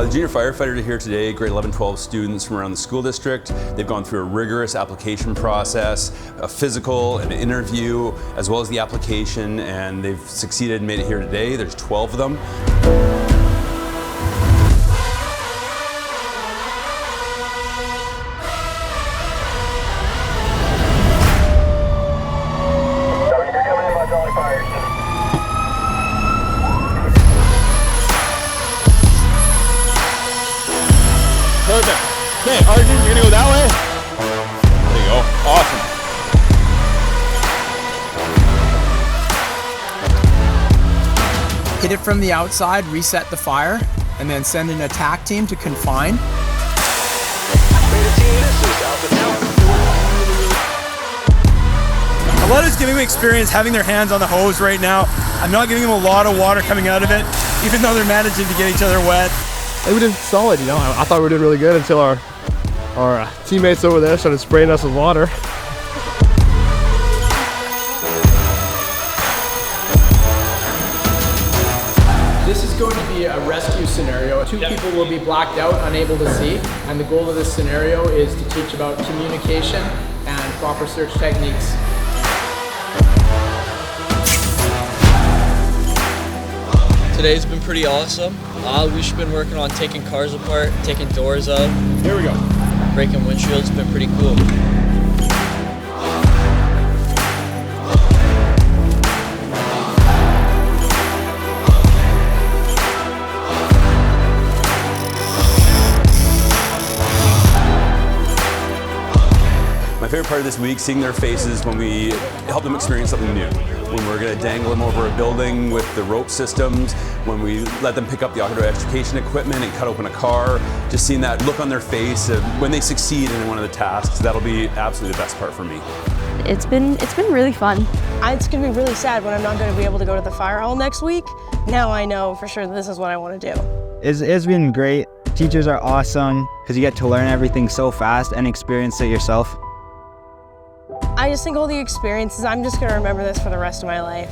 The junior firefighter here today, grade 11-12 students from around the school district. They've gone through a rigorous application process, a physical, an interview, as well as the application, and they've succeeded and made it here today. There's 12 of them. Perfect. Okay, Arjun, you're gonna go that way? There you go. Awesome. Hit it from the outside, reset the fire, and then send an attack team to confine. A lot is giving me experience having their hands on the hose right now. I'm not giving them a lot of water coming out of it, even though they're managing to get each other wet. We did solid, you know. I thought we did really good until our teammates over there started spraying us with water. This is going to be a rescue scenario. Two people will be blacked out, unable to see, and the goal of this scenario is to teach about communication and proper search techniques. Today's been pretty awesome. We've been working on taking cars apart, taking doors out. Here we go. Breaking windshields, been pretty cool. My favorite part of this week, seeing their faces when we help them experience something new. When we're going to dangle them over a building with the rope systems, when we let them pick up the outdoor education equipment and cut open a car, just seeing that look on their face when they succeed in one of the tasks, that'll be absolutely the best part for me. It's been really fun. It's going to be really sad when I'm not going to be able to go to the fire hall next week. Now I know for sure that this is what I want to do. It's been great. Teachers are awesome because you get to learn everything so fast and experience it yourself. I just think all the experiences, I'm just going to remember this for the rest of my life.